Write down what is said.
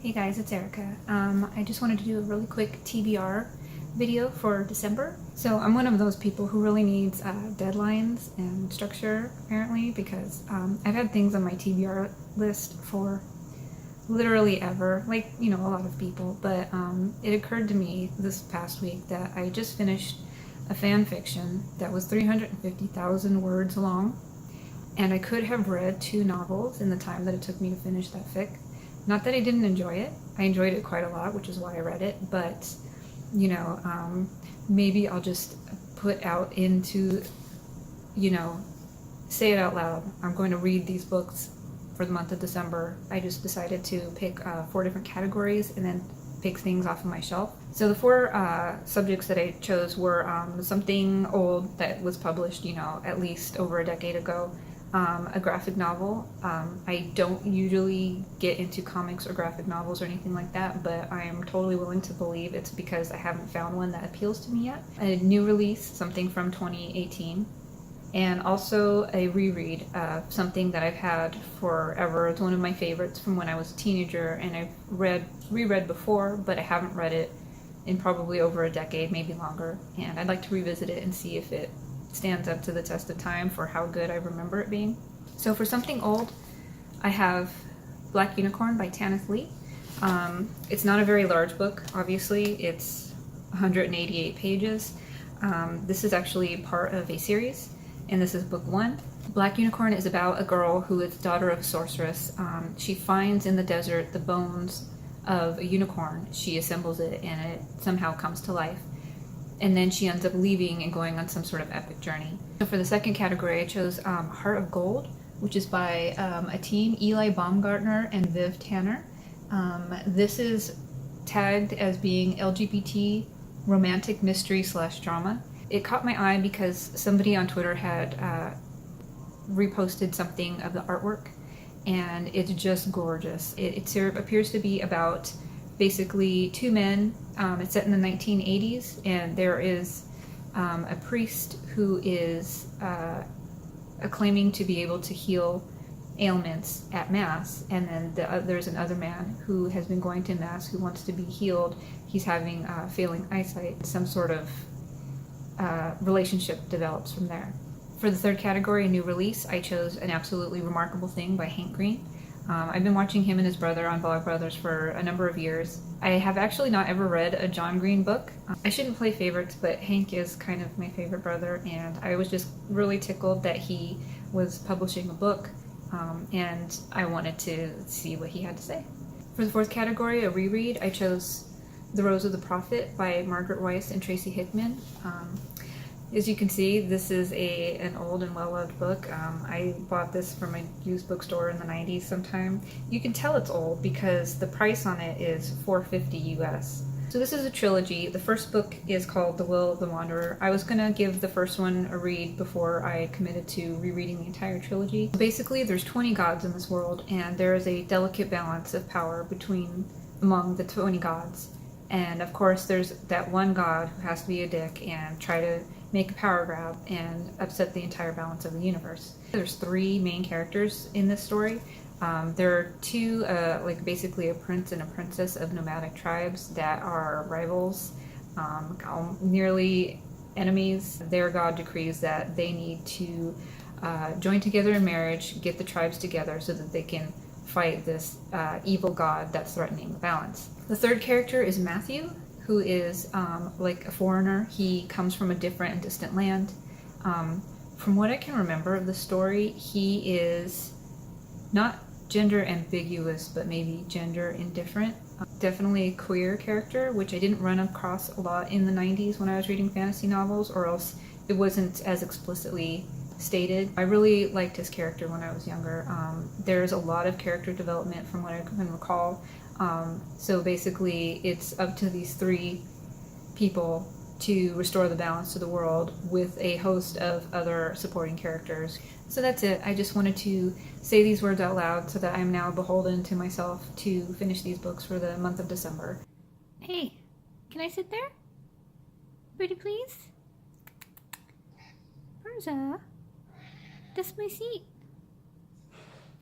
Hey guys, it's Erica. I just wanted to do a really quick TBR video for December. So I'm one of those people who really needs deadlines and structure, apparently, because I've had things on my TBR list for literally ever, like, you know, a lot of people, but it occurred to me this past week that I just finished a fan fiction that was 350,000 words long, and I could have read 2 novels in the time that it took me to finish that fic. Not that I didn't enjoy it. I enjoyed it quite a lot, which is why I read it, but, you know, maybe I'll just put out into, you know, say it out loud. I'm going to read these books for the month of December. I just decided to pick 4 different categories and then pick things off of my shelf. So the 4 subjects that I chose were something old that was published, you know, at least over a decade ago. A graphic novel. I don't usually get into comics or graphic novels or anything like that, but I am totally willing to believe it's because I haven't found one that appeals to me yet. A new release, something from 2018, and also a reread of something that I've had forever. It's one of my favorites from when I was a teenager, and I've reread before, but I haven't read it in probably over a decade, maybe longer, and I'd like to revisit it and see if it stands up to the test of time for how good I remember it being. So for something old, I have Black Unicorn by Tanith. It's not a very large book, obviously. It's 188 pages. This is actually part of a series, and this is book 1. Black Unicorn is about a girl who is the daughter of a sorceress. She finds in the desert the bones of a unicorn. She assembles it, and it somehow comes to life. And then she ends up leaving and going on some sort of epic journey. So for the second category, I chose Heart of Gold, which is by a team, Eli Baumgartner and Viv Tanner. This is tagged as being LGBT romantic mystery / drama. It caught my eye because somebody on Twitter had reposted something of the artwork, and it's just gorgeous. It appears to be about basically 2 men. It's set in the 1980s, and there is a priest who is claiming to be able to heal ailments at Mass, and then there's another man who has been going to Mass who wants to be healed. He's having failing eyesight. Some sort of relationship develops from there. For the third category, a new release, I chose An Absolutely Remarkable Thing by Hank Green. I've been watching him and his brother on Vlogbrothers for a number of years. I have actually not ever read a John Green book. I shouldn't play favorites, but Hank is kind of my favorite brother, and I was just really tickled that he was publishing a book, and I wanted to see what he had to say. For the fourth category, a reread, I chose The Rose of the Prophet by Margaret Weis and Tracy Hickman. As you can see, this is an old and well-loved book. I bought this from a used bookstore in the 90s sometime. You can tell it's old because the price on it is $4.50 US. So this is a trilogy. The first book is called The Will of the Wanderer. I was gonna give the first one a read before I committed to rereading the entire trilogy. Basically, there's 20 gods in this world, and there is a delicate balance of power among the 20 gods. And of course, there's that one god who has to be a dick and try to make a power grab and upset the entire balance of the universe. There's 3 main characters in this story. There are 2, like basically a prince and a princess of nomadic tribes that are rivals, nearly enemies. Their god decrees that they need to join together in marriage, get the tribes together so that they can fight this evil god that's threatening the balance. The third character is Matthew, who is like a foreigner. He comes from a different and distant land. From what I can remember of the story, he is not gender ambiguous, but maybe gender indifferent. Definitely a queer character, which I didn't run across a lot in the 90s when I was reading fantasy novels, or else it wasn't as explicitly stated. I really liked his character when I was younger. There's a lot of character development from what I can recall. So basically it's up to these 3 people to restore the balance to the world with a host of other supporting characters. So that's it. I just wanted to say these words out loud so that I'm now beholden to myself to finish these books for the month of December. Hey, can I sit there? Pretty please? Berza, that's my seat.